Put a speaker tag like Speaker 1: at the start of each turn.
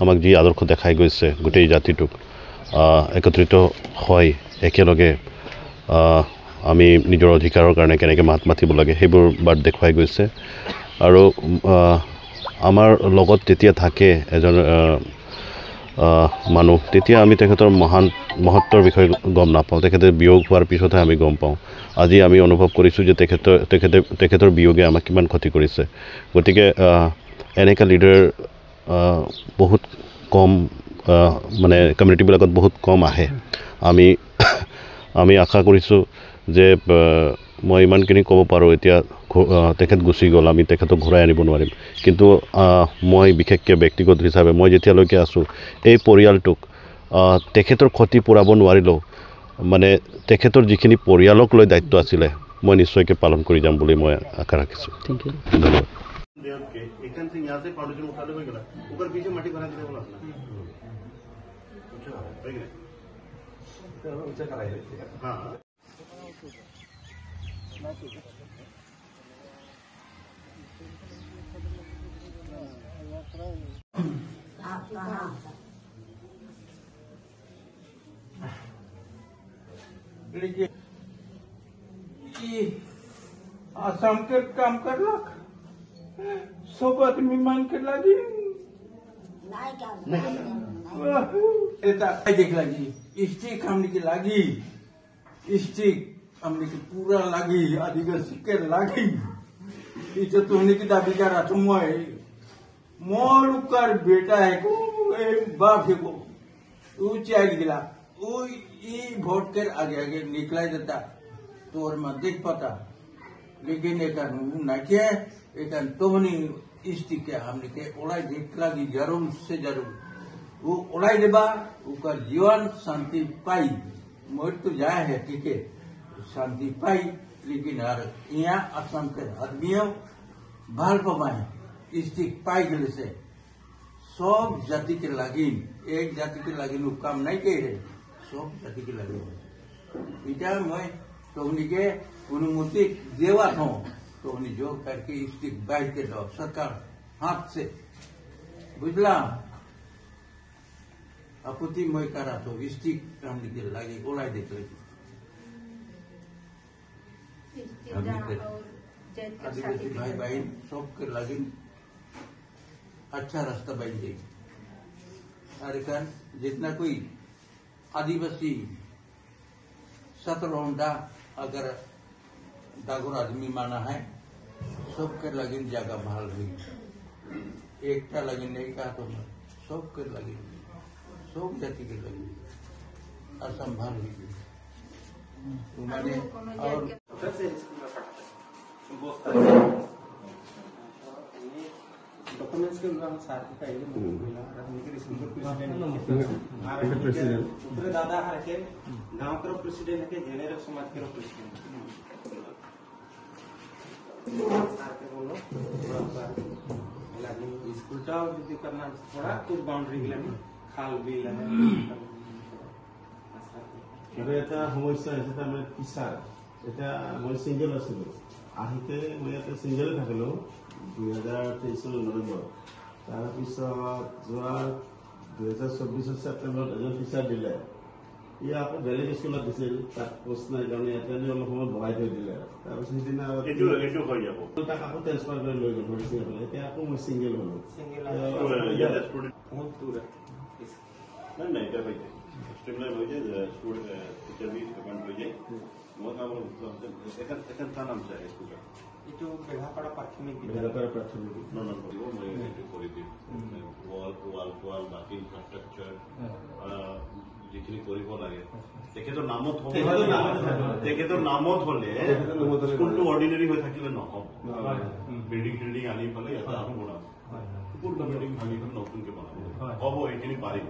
Speaker 1: আমাক যি আদৰ্শ দেখাই গৈছে গোটেই জাতিটোক একত্ৰিত হয় একেলগে আমি নিজৰ অধিকাৰৰ কাৰণে কেনেকৈ মাত মাতিব লাগে সেইবোৰ বাট দেখুৱাই গৈছে আৰু আমাৰ লগত তেতিয়া থাকে এজন মানুহ তেতিয়া আমি তেখেতৰ মহত্বৰ বিষয়ে গম নাপাওঁ তেখেতে বিয়োগ হোৱাৰ পিছতহে আমি গম পাওঁ আজি আমি অনুভৱ কৰিছোঁ যে তেখেতৰ বিয়োগে আমাক কিমান ক্ষতি কৰিছে গতিকে এনেকুৱা লিডাৰ বহুত কম মানে কমিউনিটিবিলাকত বহুত কম আহে আমি আশা কৰিছোঁ যে মই ইমানখিনি ক'ব পাৰোঁ এতিয়া তেখেত গুচি গ'ল আমি তেখেতক ঘূৰাই আনিব নোৱাৰিম কিন্তু মই বিশেষকৈ ব্যক্তিগত হিচাপে মই যেতিয়ালৈকে আছোঁ এই পৰিয়ালটোক তেখেতৰ ক্ষতি পূৰাব নোৱাৰিলেও মানে তেখেতৰ যিখিনি পৰিয়ালক লৈ দায়িত্ব আছিলে মই নিশ্চয়কৈ পালন কৰি যাম বুলি মই আশা ৰাখিছোঁ ধন্যবাদ
Speaker 2: आसाम के काम करलक सब आदमी मान के लगी देख लगी स्टिक हमने की लगी स्टिक हमने की पूरा लगी आदिवासी के लगी इसे तो हमने की दाबी कर रहा था मोर कर बेटा है को बाप है को वो चाय गिला वो वोट कर आगे आगे निकला देता तो और मैं देख पाता लेकिन एक नाकिया एक तो स्टिक के हमने के ओलाई देख लगी जरूर से जरूर वो ओलाई देबा उकर जीवन शांति पाई मोर तो जाए है ठीक है शांति पाई लेकिन यार यहाँ असम के आदमियों भाल पवाए स्टिक पाई गले से सब जाति के लागिन एक जाति के लागिन काम नहीं कह रहे सब जाति के लागिन इटा मैं तो उनके अनुमति देवा था तो उन्हें जो करके स्टिक बाइट के दो सरकार हाथ से बुझला आपत्ति मैं करा तो स्टिक हमने के लागे ओलाई देख रही आदिवासी भाई बहन सब के लागे अच्छा रास्ता बन जाए अरे कारण जितना कोई आदिवासी सतरौंडा अगर दागोर आदमी माना है सबके लगिन जगह भाल हुई एकता लगिन नहीं कहा तो सबके लगिन सब जाति के लगिन असंभाल हुई मैंने और
Speaker 3: डॉक्यूमेंट्स के उनका साथ का प्रेसिडेंट दादा हर के गांव के प्रेसिडेंट है के जेनेरल समाज के प्रेसिडेंट स्कूल जाओ यदि करना थोड़ा कुछ बाउंड्री के लिए खाल भी लगे
Speaker 4: अरे এটা সমস্যা আছে তার কিসার এটা মই সিঙ্গেল আছিল আহিতে মই এটা সিঙ্গেল থাকিলো 2023 নৱেম্বৰ তাৰ পিছত যোৱা 2024 ছেপ্টেম্বৰত এজন টিচাৰ দিলে ই আকৌ বেলেগ স্কুলত দিছিল তাক পোষ্ট নাই কাৰণে এটা অলপ সময় বহাই থৈ দিলে তাৰপিছত সিদিনা এইটো হৈ যাব তাক আকৌ ট্ৰান্সফাৰ কৰি লৈ গ'ল হৰিচিঙলৈ এতিয়া আকৌ মই সিঙ্গেল হলো
Speaker 3: ইয়াত ষ্টুডেন্ট কোন দূৰ
Speaker 4: নাই এটা হৈ যায় স্টেবলাইজ হৈ যায় ষ্টুডেন্ট টিচাৰ বি সেকেন্ড হৈ যায় মই কাম এখন নাম চাই স্কুলৰ
Speaker 3: itu Belhapara Prathamic
Speaker 4: non কৰিব মই এইটো কৰি দিম ওয়াল বাকি ইনফ্ৰাষ্ট্ৰাকচাৰ যিখিনি কৰিব লাগে তেখেতৰ নামত হলে স্কুলটো অৰ্ডিনাৰী হৈ থাকিলে নহব বিল্ডিং আনি পেলাই এটা বনাব বিল্ডিং ভাঙি নতুনকে বনাব হ'ব এইখিনি পাৰিম